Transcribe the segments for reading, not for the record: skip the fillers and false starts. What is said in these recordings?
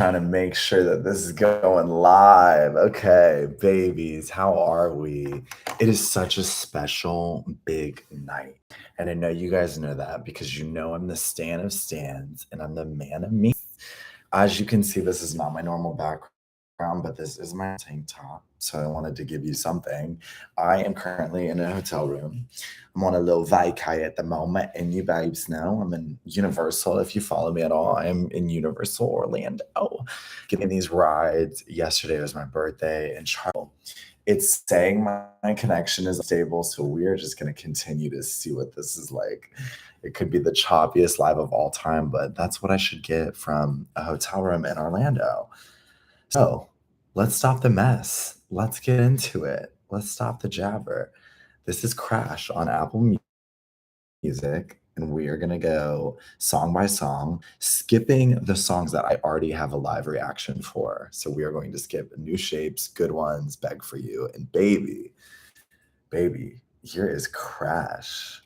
trying to make sure that this is going live. Okay, babies, how are we? It is such a special big night. And I know you guys know that because you know I'm the stan of stans and I'm the man of me. As you can see, this is not my normal background, but this is my tank top. So I wanted to give you something. I am currently in a hotel room. I'm on a little vacay at the moment, and you babes know I'm in Universal. If you follow me at all, I'm in Universal Orlando, getting these rides. Yesterday was my birthday, and Charli, it's saying my connection is stable, so we are just going to continue to see what this is like. It could be the choppiest live of all time, but that's what I should get from a hotel room in Orlando. So let's stop the mess. Let's get into it. Let's stop the jabber. This is Crash on Apple Music, and we are going to go song by song, skipping the songs that I already have a live reaction for. So we are going to skip New Shapes, Good Ones, Beg for You, and Baby. Baby, here is Crash.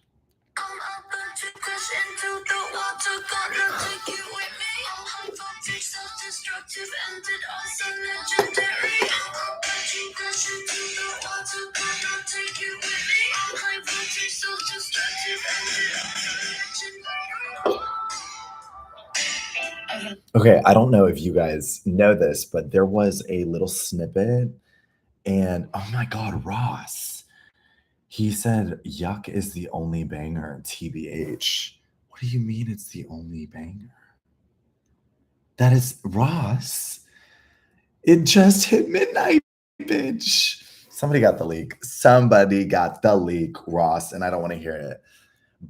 Okay, I don't know if you guys know this, but there was a little snippet, and oh my God, Ross. He said Yuck is the only banger, TBH. What do you mean it's the only banger? That is Ross. It just hit midnight, bitch. Somebody got the leak. Somebody got the leak, Ross, and I don't want to hear it.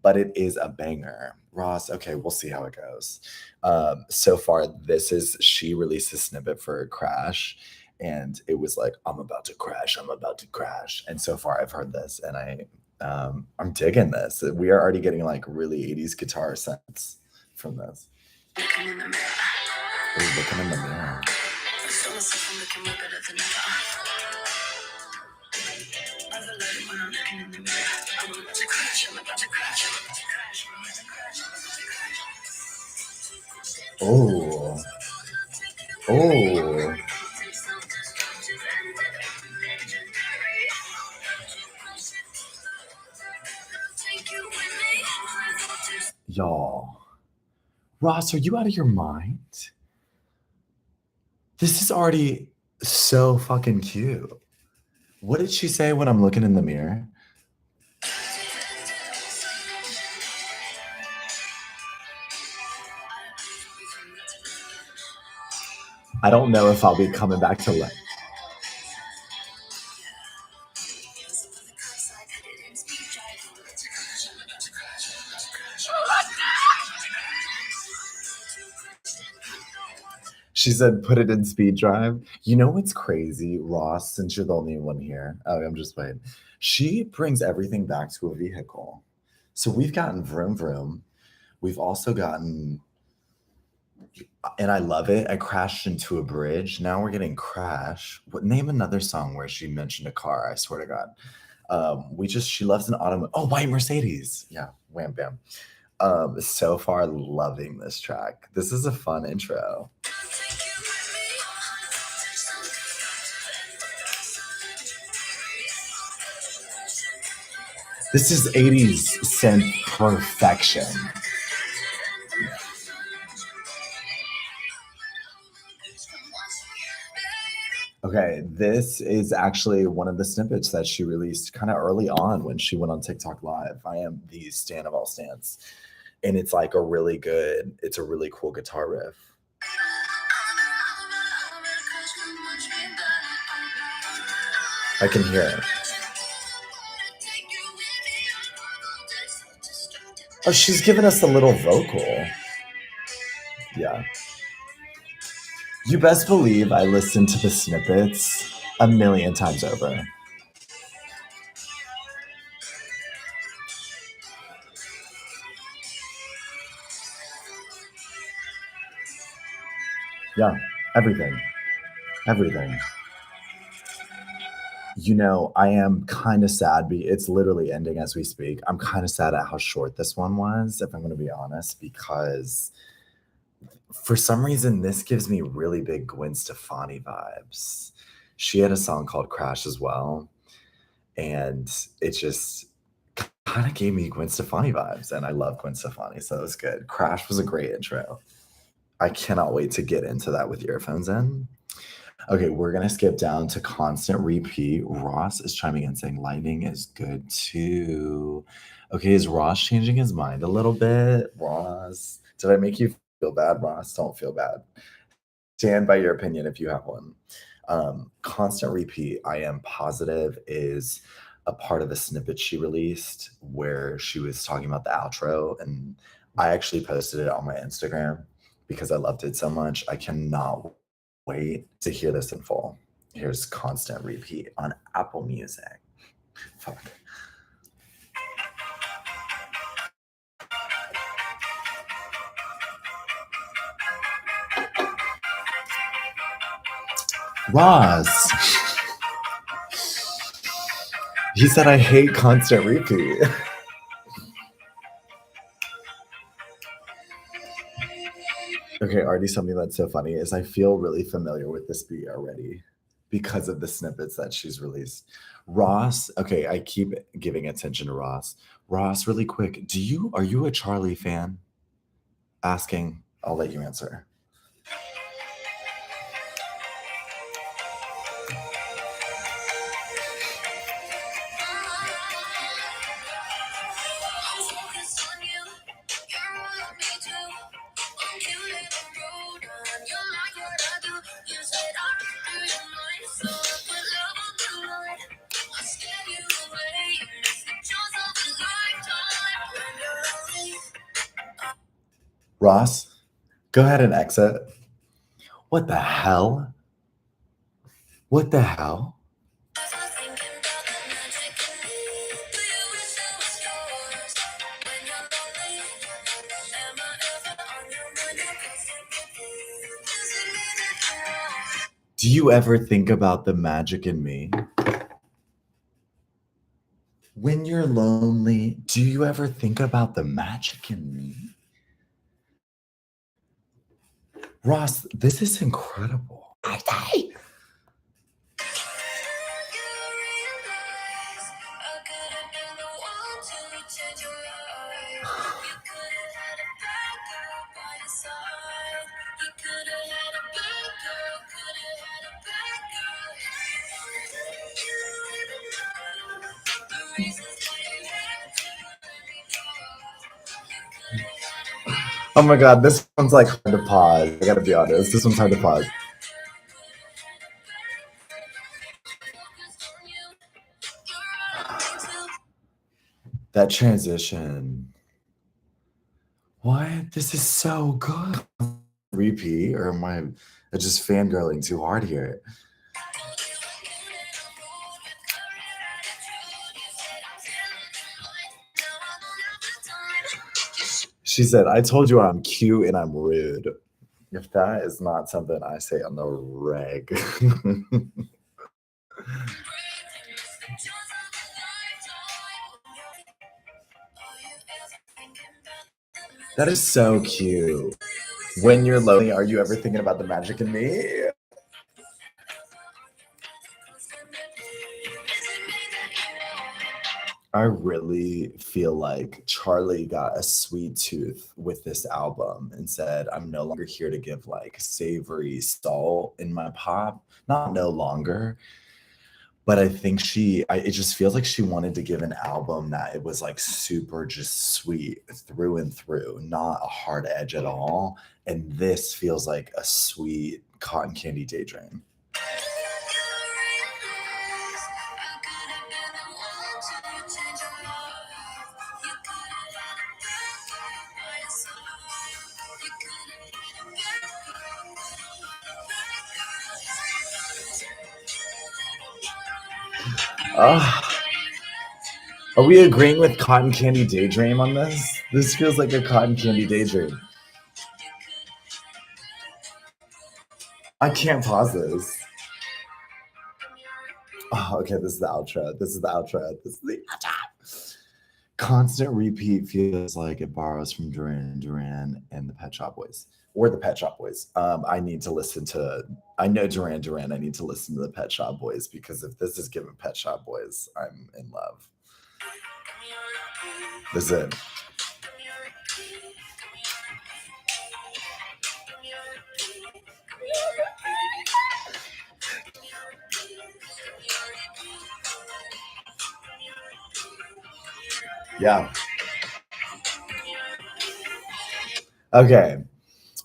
But it is a banger. Ross, okay, we'll see how it goes. So far, she released a snippet for Crash, and it was like, I'm about to crash, I'm about to crash. And so far, I've heard this, and I'm digging this. We are already getting like really 80s guitar sense from this. Looking in the mirror. Ooh, looking in the mirror. Oh. Oh. Y'all. Ross, are you out of your mind? This is already so fucking cute. What did she say when I'm looking in the mirror? I don't know if I'll be coming back to life. She said, put it in speed drive. You know what's crazy, Ross, since you're the only one here? Oh, I'm just playing. She brings everything back to a vehicle. So we've gotten Vroom Vroom. We've also gotten, and I love it, I crashed into a bridge. Now we're getting Crash. Name another song where she mentioned a car, I swear to God. She loves an auto. Oh, White Mercedes. Yeah, wham bam. So far, loving this track. This is a fun intro. This is 80s synth perfection. Okay, this is actually one of the snippets that she released kind of early on when she went on TikTok Live. I am the stan of all stans. And it's like it's a really cool guitar riff. I can hear it. Oh, she's giving us a little vocal. Yeah. You best believe I listened to the snippets a million times over. Yeah, everything. Everything. You know, I am kind of sad. It's literally ending as we speak. I'm kind of sad at how short this one was, if I'm going to be honest, because For some reason, this gives me really big Gwen Stefani vibes. She had a song called Crash as well, and it just kind of gave me Gwen Stefani vibes, and I love Gwen Stefani, so it was good. Crash was a great intro. I cannot wait to get into that with earphones in. Okay, we're gonna skip down to constant repeat. Ross is chiming in saying lightning is good too. Okay, is Ross changing his mind a little bit? Ross, did I make you feel bad, Ross? Don't feel bad. Stand by your opinion if you have one. Constant repeat, I am positive, is a part of the snippet she released where she was talking about the outro. And I actually posted it on my Instagram because I loved it so much. I cannot wait to hear this in full. Here's constant repeat on Apple Music. Fuck. Ross. He said I hate constant repeat. Okay, already something that's so funny is I feel really familiar with this beat already because of the snippets that she's released. Ross, okay, I keep giving attention to Ross. Ross, really quick, are you a Charli fan? Asking, I'll let you answer. Ross, go ahead and exit. What the hell? What the hell? Do you ever think about the magic in me? When you're lonely, do you ever think about the magic in me? Ross, this is incredible. Oh my god, this one's like hard to pause. I gotta be honest. This one's hard to pause. That transition. What? This is so good. Repeat, or am I just fangirling too hard here? She said, I told you I'm cute and I'm rude. If that is not something I say on the reg. That is so cute. When you're lonely, are you ever thinking about the magic in me? I really feel like Charli got a sweet tooth with this album and said, I'm no longer here to give like savory salt in my pop. Not no longer. But I think it just feels like she wanted to give an album that it was like super just sweet through and through, not a hard edge at all. And this feels like a sweet cotton candy daydream. Are we agreeing with Cotton Candy Daydream on this? This feels like a Cotton Candy Daydream. I can't pause this. Oh, okay, this is the outro. This is the outro. This is the outro. Constant Repeat feels like it borrows from Duran Duran and the Pet Shop Boys. Or the Pet Shop Boys. I need to listen to I know Duran Duran, I need to listen to the Pet Shop Boys because if this is giving Pet Shop Boys, I'm in love. This is it. Yeah. Okay.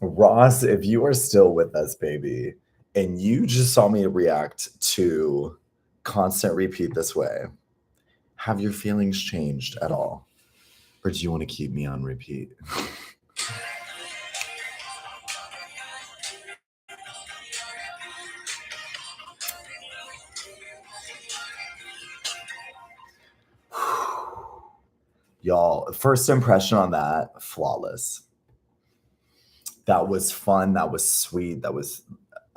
Ross, if you are still with us, baby, and you just saw me react to Constant Repeat this way, have your feelings changed at all? Or do you want to keep me on repeat? Y'all, first impression on that, flawless. That was fun. That was sweet. That was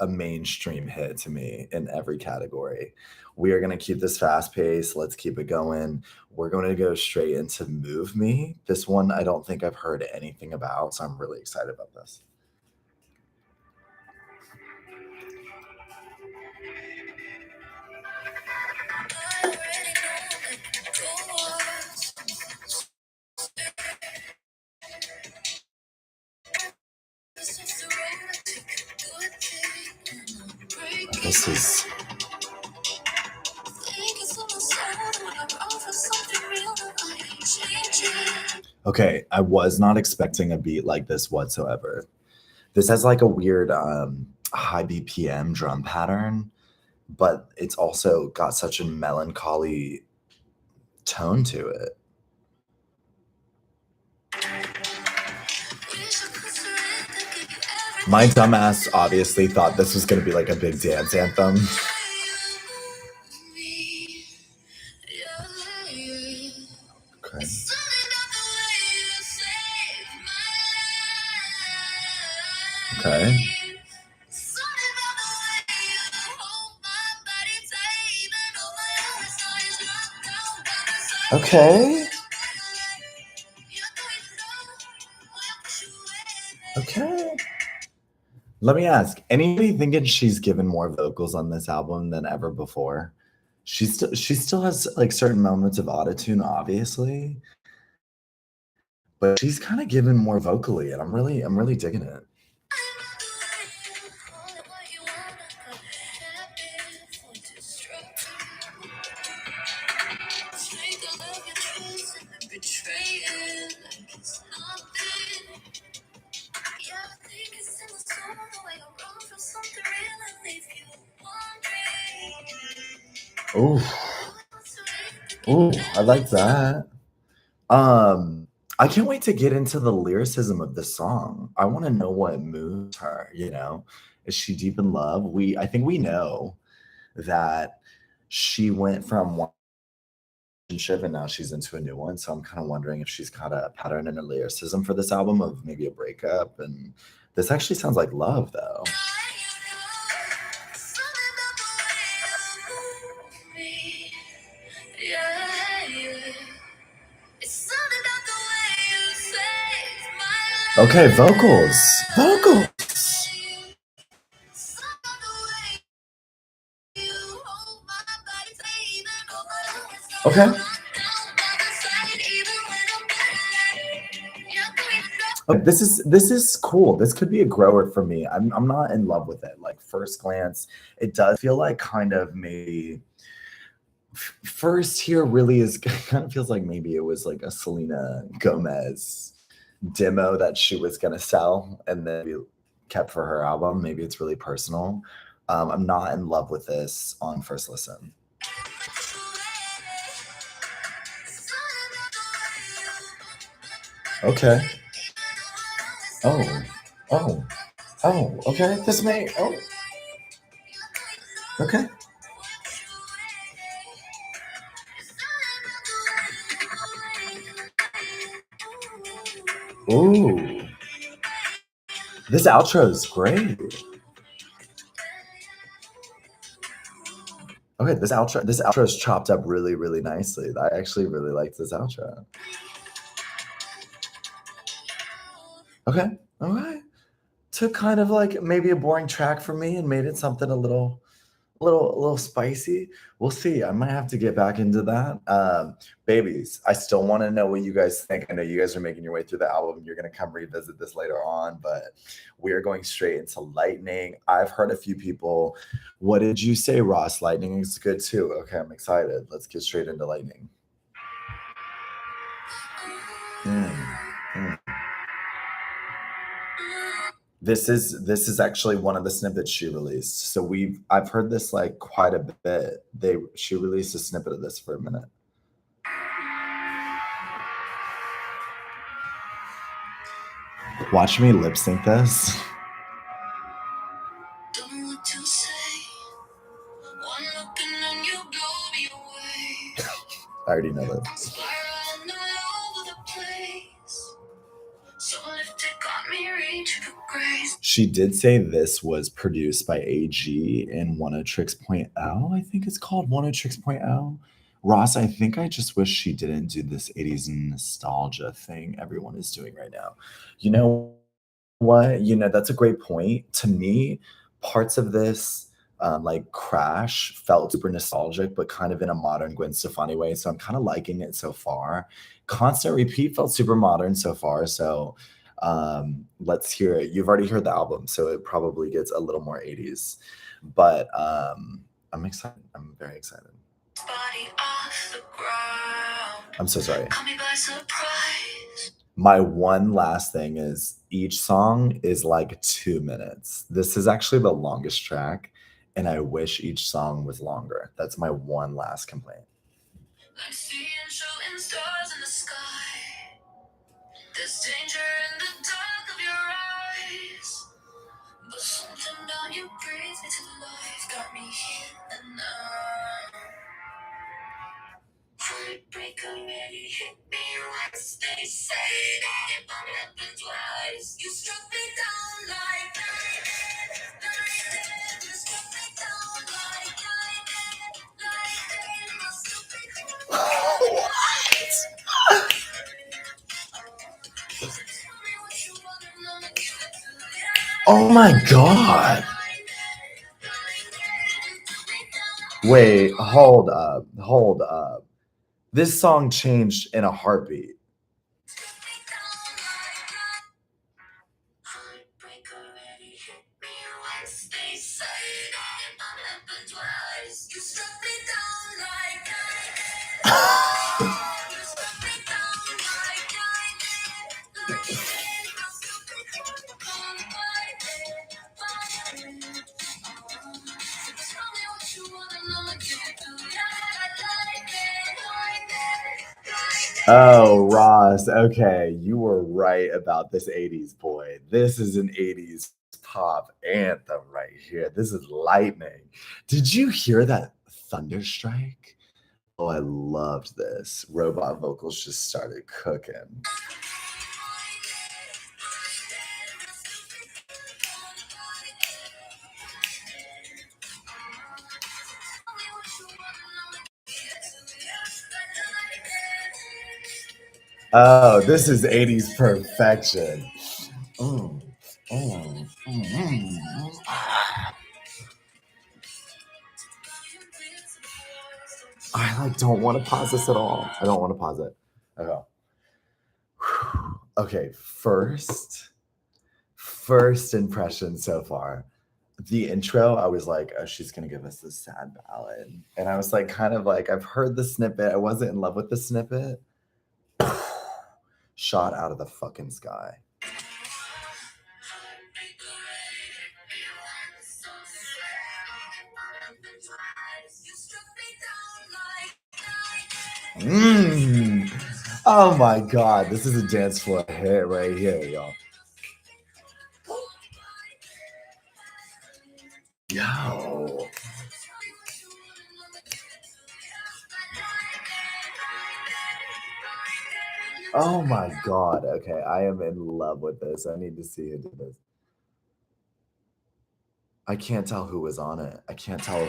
a mainstream hit to me in every category. We are going to keep this fast pace. Let's keep it going. We're going to go straight into Move Me. This one, I don't think I've heard anything about, so I'm really excited about this. This is okay. I was not expecting a beat like this whatsoever. This has like a weird high BPM drum pattern, but it's also got such a melancholy tone to it. My dumbass obviously thought this was going to be like a big dance anthem. Okay. Okay. Okay. Okay. Let me ask, anybody thinking she's given more vocals on this album than ever before? She still has like certain moments of autotune, obviously, but she's kind of given more vocally, and I'm really digging it. Ooh. Ooh, I like that. I can't wait to get into the lyricism of the song. I want to know what moves her, you know? Is she deep in love? I think we know that she went from one relationship and now she's into a new one. So I'm kind of wondering if she's got a pattern in her lyricism for this album of maybe a breakup. And this actually sounds like love, though. Okay, vocals. Okay. Okay, this is cool. This could be a grower for me. I'm not in love with it. Like first glance, it does feel like kind of maybe first here really is kind of feels like maybe it was like a Selena Gomez demo that she was gonna sell and then kept for her album. Maybe it's really personal. I'm not in love with this on first listen. Okay. Oh. Okay. This may. Oh. Okay. Ooh. This outro is great. Okay, this outro is chopped up really, really nicely. I actually really like this outro. Okay. All right. Took kind of like maybe a boring track for me and made it something a little spicy. We'll see. I might have to get back into that. Babies, I still want to know what you guys think. I know you guys are making your way through the album. You're going to come revisit this later on, but we are going straight into Lightning. I've heard a few people. What did you say, Ross? Lightning is good too. Okay, I'm excited. Let's get straight into Lightning. Mm, mm. This is actually one of the snippets she released. So I've heard this like quite a bit. She released a snippet of this for a minute. Watch me lip sync this. Don't know what to say. One look and then you blow me away. I already know that. I'm spiraling all over the place. So lifted, got me reaching for grace. She did say this was produced by AG in 106.0. I think it's called 106.0. Ross, I think I just wish she didn't do this 80s nostalgia thing everyone is doing right now. You know what? You know, that's a great point. To me, parts of this, like Crash, felt super nostalgic, but kind of in a modern Gwen Stefani way. So I'm kind of liking it so far. Constant Repeat felt super modern so far. So let's hear it. You've already heard the album, so it probably gets a little more 80s. But I'm excited. I'm very excited. Body off the ground. I'm so sorry. Caught me by surprise. My one last thing is each song is like 2 minutes. This is actually the longest track, and I wish each song was longer. That's my one last complaint. Like seeing shooting stars in the sky. There's danger in the dark of your eyes. But something about you breathes me to life. Got me here and now. Heartbreak already hit me once. They say that it won't happen twice. You struck me down like lightning. You struck me down like lightning. My stupid heart. Oh my god. Wait, hold up. Hold up. This song changed in a heartbeat. Heartbreak already hit me once. They say that it won't happen twice. You struck me down like lightning. You struck me down like lightning. My stupid heart on lightning. Tell me what you want and I'ma give it to you. Oh, Ross. Okay, you were right about this 80s boy. This is an 80s pop anthem right here. This is Lightning. Did you hear that thunderstrike? Oh, I loved this. Robot vocals just started cooking. Oh, this is 80s perfection. Mm, mm, mm, mm. I like don't want to pause this at all. I don't want to pause it. Okay. Okay, first impression so far. The intro, I was like, oh, she's gonna give us this sad ballad. And I was like, kind of like, I've heard the snippet. I wasn't in love with the snippet. Shot out of the fucking sky. Oh my god, this is a dance floor hit right here, y'all. Yo. Oh my god. Okay, I am in love with this. I need to see who did this. I can't tell who was on it. I can't tell.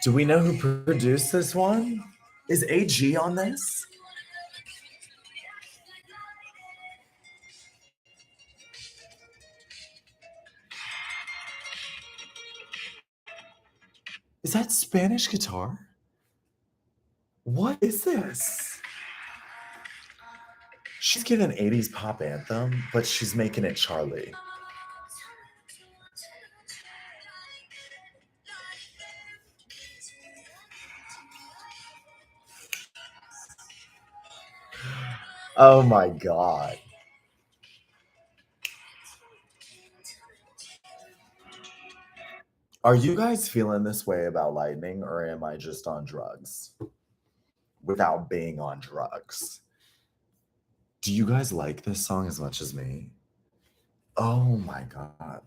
Do we know who produced this one? Is AG on this? Is that Spanish guitar? What is this? She's giving 80s pop anthem, but she's making it Charli. Oh my God. Are you guys feeling this way about Lightning, or am I just on drugs? Without being on drugs. Do you guys like this song as much as me? Oh my God.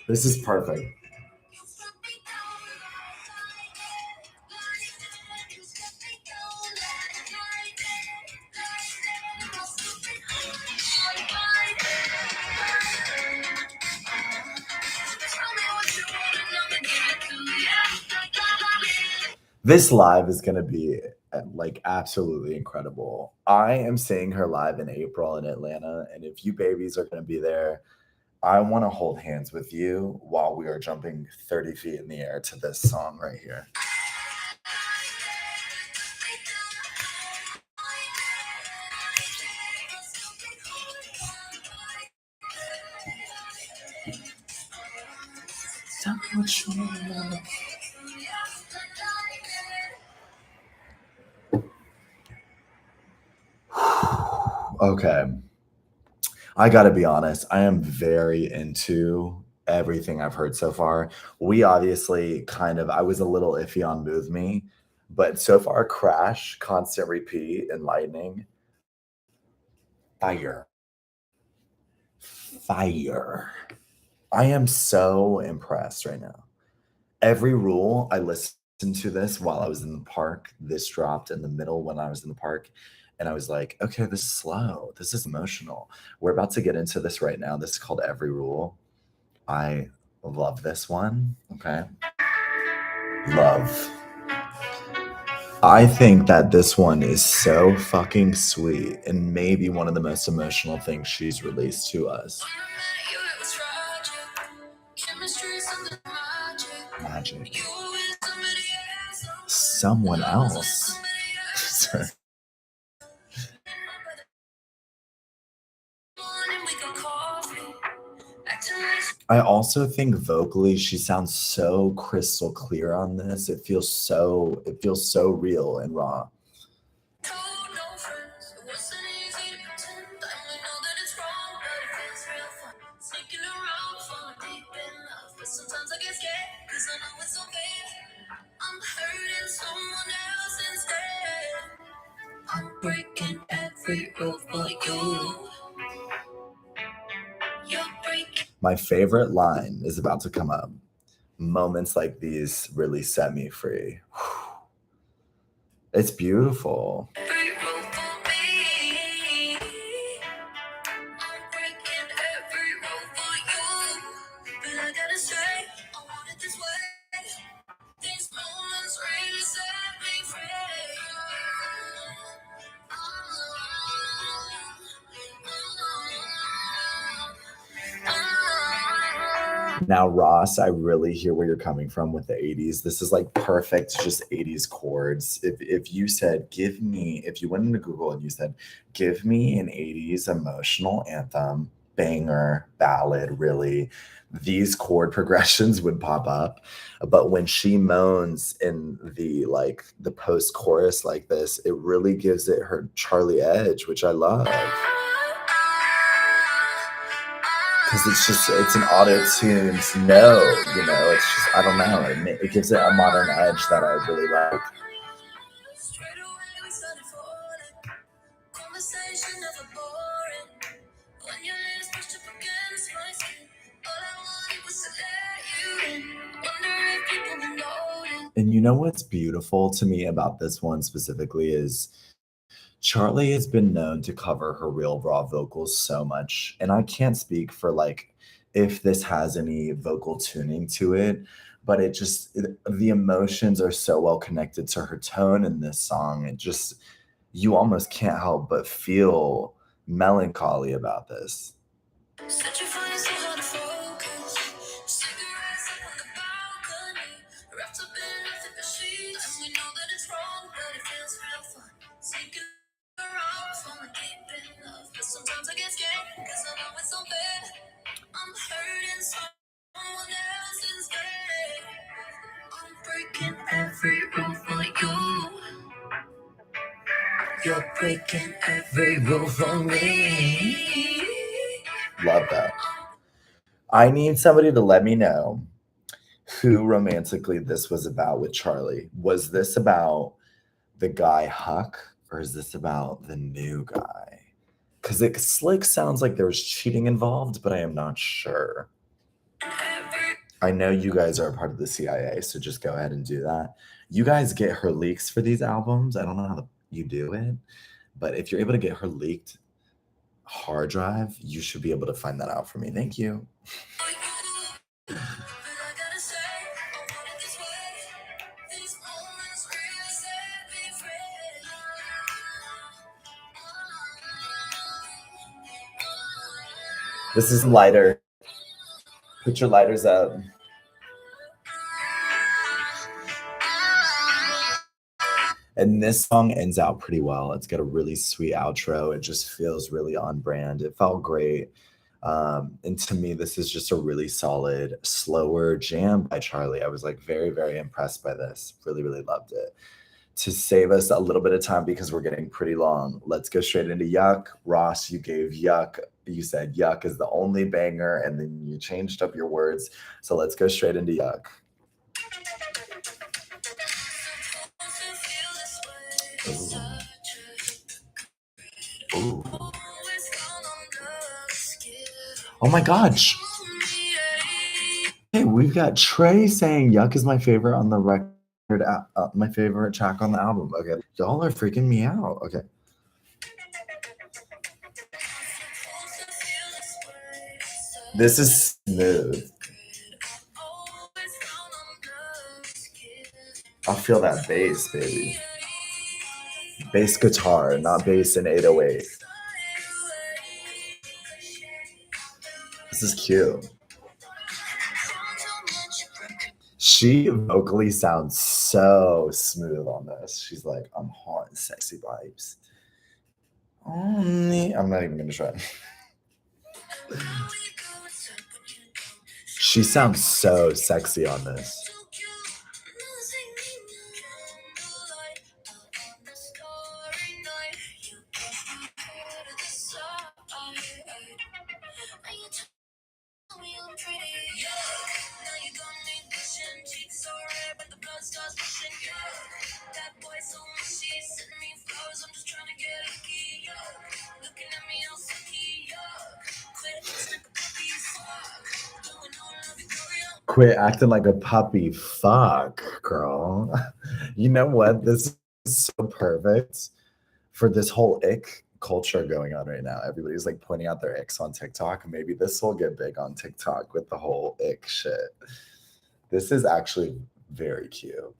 This is perfect. This live is going to be like absolutely incredible. I am seeing her live in April in Atlanta, and if you babies are going to be there, I want to hold hands with you while we are jumping 30 feet in the air to this song right here. Okay. I got to be honest, I am very into everything I've heard so far. We obviously I was a little iffy on Move Me, but so far, Crash, Constant Repeat, and Lightning, fire. Fire. I am so impressed right now. Every Rule, I listened to this while I was in the park. This dropped in the middle when I was in the park. And I was like, okay, this is slow. This is emotional. We're about to get into this right now. This is called Every Rule. I love this one. Okay. Love. I think that this one is so fucking sweet and maybe one of the most emotional things she's released to us. Magic. Someone else. I also think vocally she sounds so crystal clear on this. It feels so real and raw. Breaking every rule for you. My favorite line is about to come up. Moments like these really set me free. It's beautiful. Now, Ross, I really hear where you're coming from with the 80s. This is like perfect, just 80s chords. If you said, if you went into Google and you said, give me an 80s emotional anthem, banger, ballad, really, these chord progressions would pop up. But when she moans in the post chorus like this, it really gives it her Charli edge, which I love. Because it's an auto-tuned it's just, I don't know, it gives it a modern edge that I really like. And you know what's beautiful to me about this one specifically is Charli has been known to cover her real raw vocals so much, and I can't speak for if this has any vocal tuning to it, but the emotions are so well connected to her tone in this song. It just you almost can't help but feel melancholy about this. Said you find it so hard to focus. Cigarettes up on the balcony. Wrapped up in nothing but sheets. And we know that it's wrong, but it feels real fun. Sneaking around, falling deep in love. But sometimes I get scared, cause I know it's unfair. I'm hurting someone else's bed. I'm breaking every rule for you. You're breaking every rule for me. Love that. I need somebody to let me know who romantically this was about with Charli. Was this about the guy Huck, or is this about the new guy? Because it slick sounds like there was cheating involved, but I am not sure. I know you guys are a part of the CIA, so just go ahead and do that. You guys get her leaks for these albums. I don't know how you do it, but if you're able to get her leaked hard drive, you should be able to find that out for me. Thank you. This is lighter. Put your lighters up. And this song ends out pretty well. It's got a really sweet outro. It just feels really on brand. It felt great. And to me, this is just a really solid, slower jam by Charli. I was like very, very impressed by this. Really, really loved it. To save us a little bit of time because we're getting pretty long, let's go straight into Yuck. Ross, you gave Yuck. You said Yuck is the only banger, and then you changed up your words. So let's go straight into Yuck. Ooh. Ooh. Oh my gosh. Hey, we've got Trey saying Yuck is my favorite on the record, my favorite track on the album. Okay, y'all are freaking me out. Okay. This is smooth. I feel that bass, baby. Bass guitar, not bass in 808. This is cute. She vocally sounds so smooth on this. She's like, I'm hot and sexy vibes. I'm not even gonna try. She sounds so sexy on this. Quit acting like a puppy. Fuck, girl. You know what? This is so perfect for this whole ick culture going on right now. Everybody's like pointing out their icks on TikTok. Maybe this will get big on TikTok with the whole ick shit. This is actually very cute.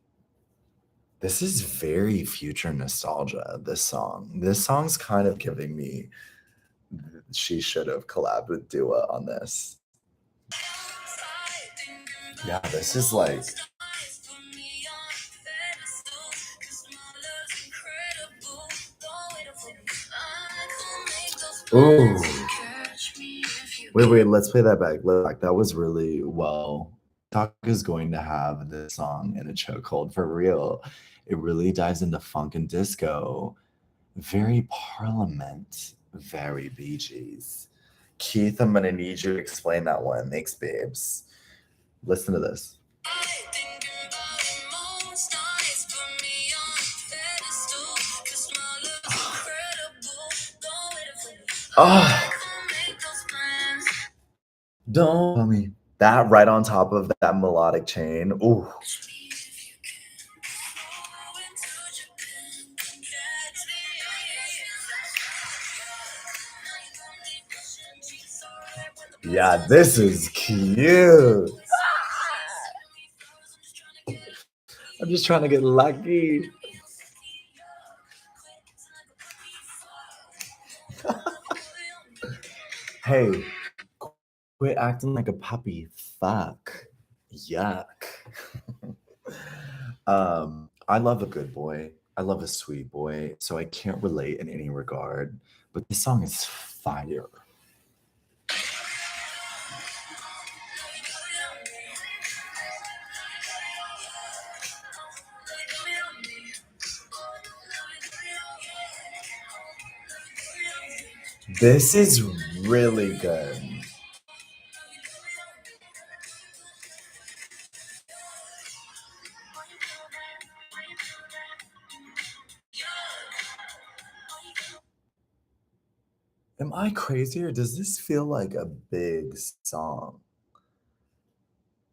This is very future nostalgia, this song. This song's kind of giving me she should have collabed with Dua on this. Yeah, this is like ooh. Wait, let's play that back. That was really well. TikTok is going to have this song in a chokehold for real. It really dives into funk and disco. Very Parliament, very Bee Gees. Keith, I'm gonna need you to explain that one. Thanks, babes. Listen to this. Oh, don't tell me that right on top of that melodic chain. Ooh. Yeah, this is cute. I'm just trying to get lucky. Hey, quit acting like a puppy. Fuck. Yuck. I love a good boy. I love a sweet boy, so I can't relate in any regard. But this song is fire. This is really good. Am I crazy or does this feel like a big song?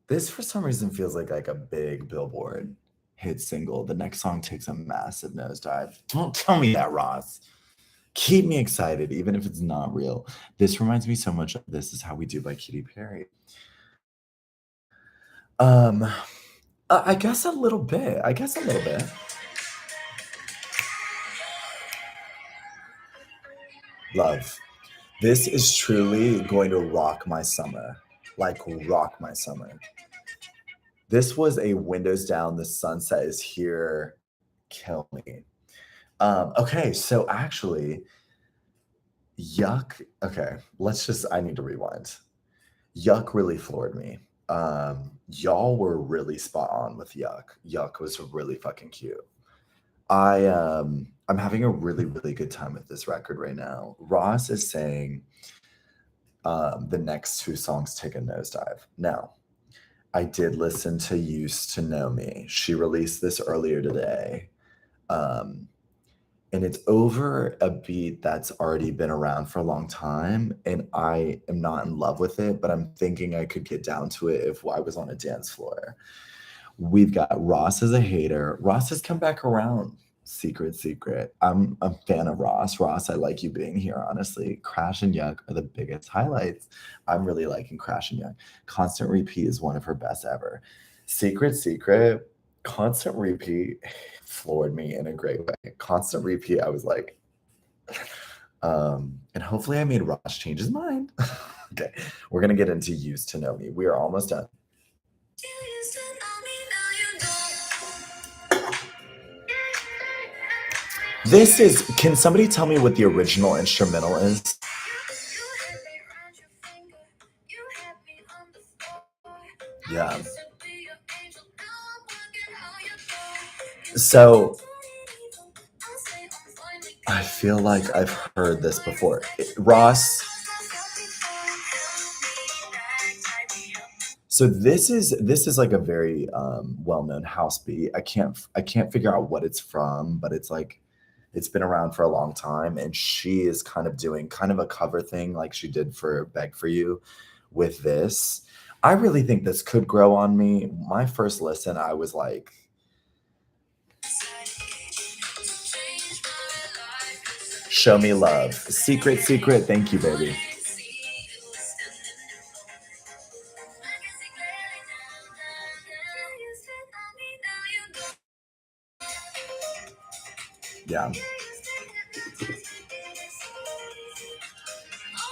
This for some reason feels like a big Billboard hit single. The next song takes a massive nosedive. Don't tell me that, Ross. Keep me excited, even if it's not real. This reminds me so much of This Is How We Do by Katy Perry. I guess a little bit. I guess a little bit. Love. This is truly going to rock my summer. Like, rock my summer. This was a windows down, the sunset is here, kill me. Okay, so actually, Yuck. Okay, I need to rewind. Yuck really floored me. Y'all were really spot on with Yuck. Yuck was really fucking cute. I'm having a really, really good time with this record right now. Ross is saying the next two songs take a nosedive. Now, I did listen to Used to Know Me. She released this earlier today. And it's over a beat that's already been around for a long time, and I am not in love with it, but I'm thinking I could get down to it if I was on a dance floor. We've got Ross as a hater. Ross has come back around. Secret, secret. I'm a fan of Ross. Ross, I like you being here, honestly. Crash and Yuck are the biggest highlights. I'm really liking Crash and Yuck. Constant Repeat is one of her best ever. Secret, secret. Constant Repeat floored me in a great way. Constant Repeat, I was like, and hopefully I made Ross change his mind. Okay, we're gonna get into Used to Know Me. We are almost done. This is, can somebody tell me what the original instrumental is? Yeah. So I feel like I've heard this before. Ross. So this is like a very well-known house beat. I can't figure out what it's from, but it's like it's been around for a long time, and she is kind of doing kind of a cover thing like she did for Beg for You with this. I really think this could grow on me. My first listen, I was like, show me love. Secret, secret. Thank you, baby. Yeah.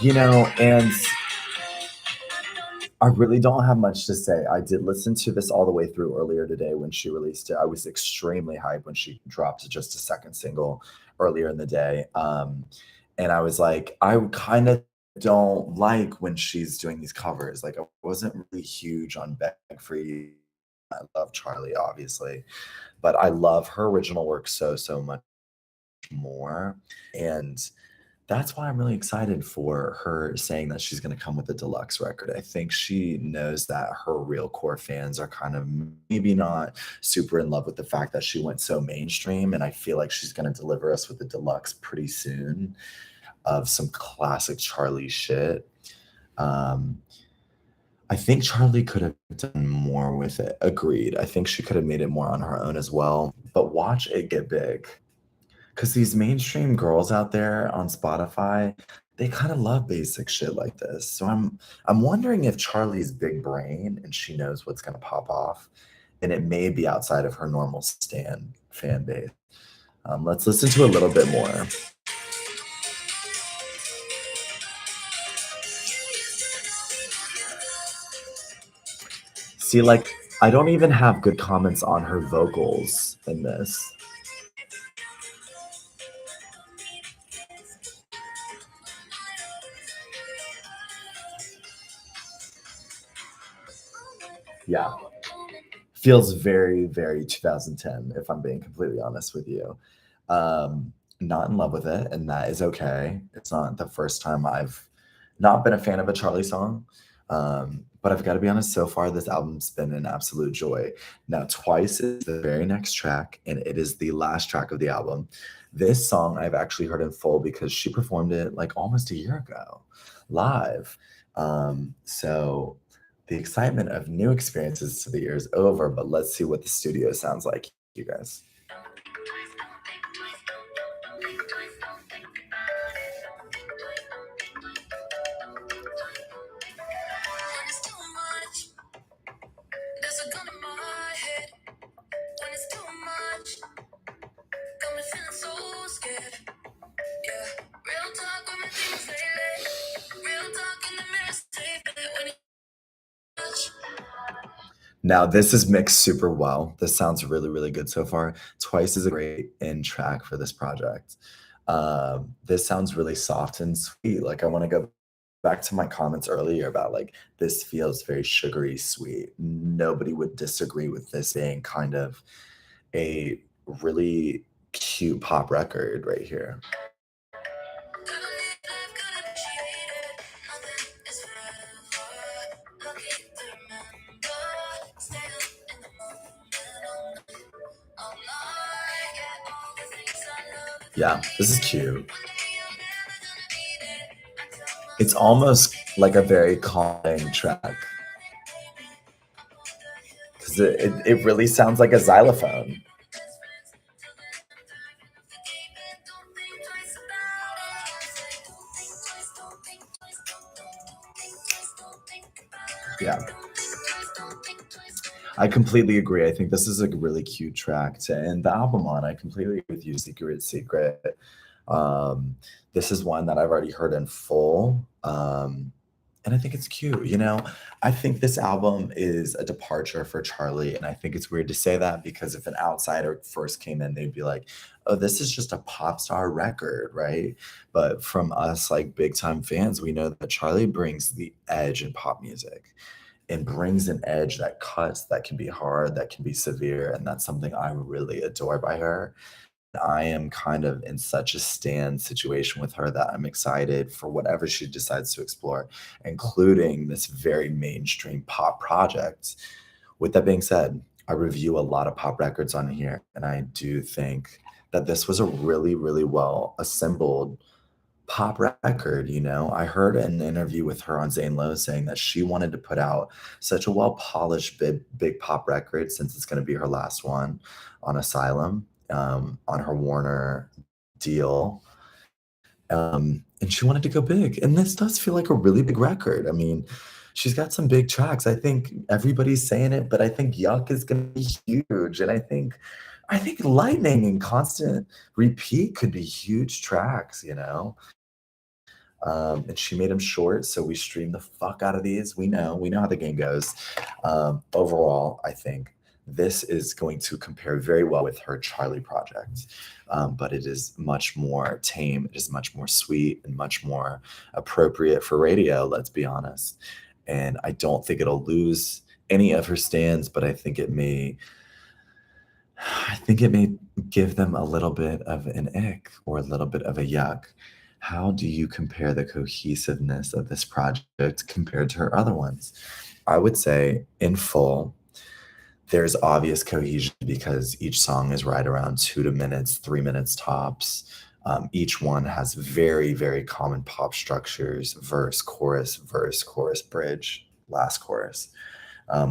You know, and I really don't have much to say. I did listen to this all the way through earlier today when she released it. I was extremely hyped when she dropped just a second single earlier in the day. And I was like, I kind of don't like when she's doing these covers. Like, I wasn't really huge on Beg for You. I love Charli, obviously, but I love her original work so, so much more. And that's why I'm really excited for her saying that she's going to come with a deluxe record. I think she knows that her real core fans are kind of maybe not super in love with the fact that she went so mainstream. And I feel like she's going to deliver us with a deluxe pretty soon of some classic Charli shit. I think Charli could have done more with it. Agreed. I think she could have made it more on her own as well. But watch it get big. Because these mainstream girls out there on Spotify, they kind of love basic shit like this. So I'm wondering if Charlie's big brain and she knows what's gonna pop off, and it may be outside of her normal stan fan base. Let's listen to a little bit more. See, like, I don't even have good comments on her vocals in this. Yeah. Feels very, very 2010, if I'm being completely honest with you. Not in love with it, and that is okay. It's not the first time I've not been a fan of a Charlie song. But I've got to be honest, so far this album's been an absolute joy. Now, Twice is the very next track, and it is the last track of the album. This song I've actually heard in full because she performed it like almost a year ago live. So the excitement of new experiences to the year is over, but let's see what the studio sounds like, you guys. When it's too much, there's a gun in my head. When it's too much, got me feeling so scared. Yeah, real talk with my demons lately. Real talk in the mirror, save it when it's much. Now, this is mixed super well. This sounds really, really good so far. Twice is a great in track for this project. This sounds really soft and sweet. Like, I want to go back to my comments earlier about like this feels very sugary sweet. Nobody would disagree with this being kind of a really cute pop record right here. Gotta live life, gotta appreciate it. Nothing is forever. Lucky to remember. Stay up in the moment all night. Yeah, all the things I love. Yeah, this is cute. One day you're never gonna need it. I tell myself It's almost like a very calming track because it really sounds like a xylophone. best friends till the end of time. Forgive it, don't think twice about it. Say, don't think twice, don't think twice, don't think twice, don't think about it. Yeah. Don't think twice, don't think twice, don't I completely agree. I think this is a really cute track to end the album on. I completely agree with you, Secret Secret. This is one that I've already heard in full. And I think it's cute. You know, I think this album is a departure for Charlie. And I think it's weird to say that because if an outsider first came in, they'd be like, oh, this is just a pop star record, right? But from us, like big time fans, we know that Charlie brings the edge in pop music and brings an edge that cuts, that can be hard, that can be severe. And that's something I really adore by her. I am kind of in such a stand situation with her that I'm excited for whatever she decides to explore, including this very mainstream pop project. With that being said, I review a lot of pop records on here, and I do think that this was a really, really well assembled pop record. You know, I heard an interview with her on Zane Lowe saying that she wanted to put out such a well polished big pop record since it's going to be her last one on Asylum, on her Warner deal. And she wanted to go big. And this does feel like a really big record. I mean, she's got some big tracks. I think everybody's saying it, but I think Yuck is going to be huge. And I think Lightning and Constant Repeat could be huge tracks, you know. And she made them short, so we streamed the fuck out of these. We know how the game goes. Overall, I think this is going to compare very well with her Charlie project, but it is much more tame. It is much more sweet and much more appropriate for radio. Let's be honest. And I don't think it'll lose any of her stands, but I think it may. I think it may give them a little bit of an ick or a little bit of a yuck. How do you compare the cohesiveness of this project compared to her other ones? I would say in full, there's obvious cohesion because each song is right around 2 minutes, 3 minutes tops. Each one has very, very common pop structures: verse, chorus, bridge, last chorus.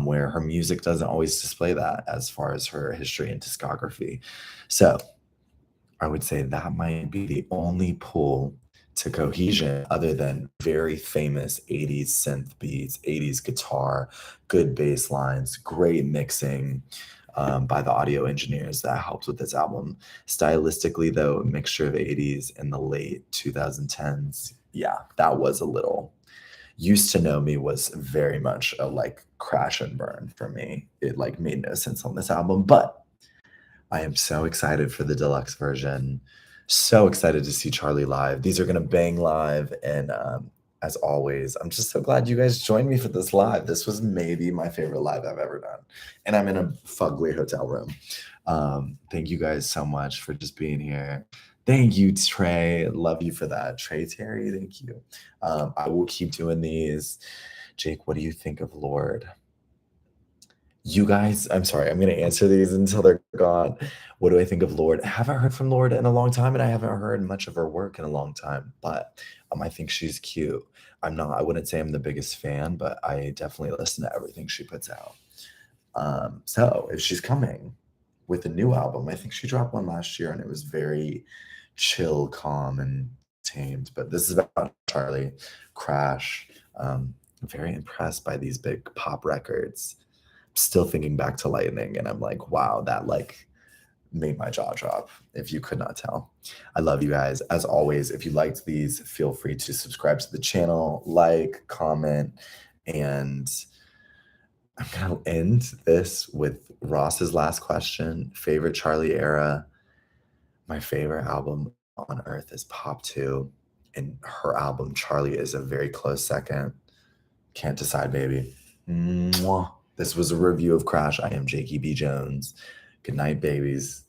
Where her music doesn't always display that as far as her history and discography. So I would say that might be the only pull to cohesion other than very famous 80s synth beats, 80s guitar, good bass lines, great mixing by the audio engineers that helped with this album. Stylistically, though, a mixture of 80s and the late 2010s. Yeah, that was a little. Used to Know Me was very much a like crash and burn for me. It like made no sense on this album, but I am so excited for the deluxe version. So excited to see Charli live. These are gonna bang live, and as always, I'm just so glad you guys joined me for this live. This was maybe my favorite live I've ever done, and I'm in a fugly hotel room. Thank you guys so much for just being here. Thank you, Trey. Love you for that. Trey Terry, thank you. I will keep doing these. Jake, what do you think of Lord? You guys, I'm sorry, I'm gonna answer these until they're gone. What do I think of Lord? I haven't heard from Lord in a long time, and I haven't heard much of her work in a long time, but I think she's cute. I wouldn't say I'm the biggest fan, but I definitely listen to everything she puts out. So if she's coming with a new album, I think she dropped one last year and it was very chill, calm, and tamed. But this is about Charli, Crash. Very impressed by these big pop records. Still thinking back to Lightning, and I'm like, wow, that like made my jaw drop, if you could not tell. I love you guys. As always, if you liked these, feel free to subscribe to the channel, like, comment, and I'm gonna end this with Ross's last question. Favorite Charli era? My favorite album on earth is Pop 2, and her album Charli is a very close second. Can't decide, baby. Mwah. This was a review of Crash. I am Jakey B. Jones. Good night, babies.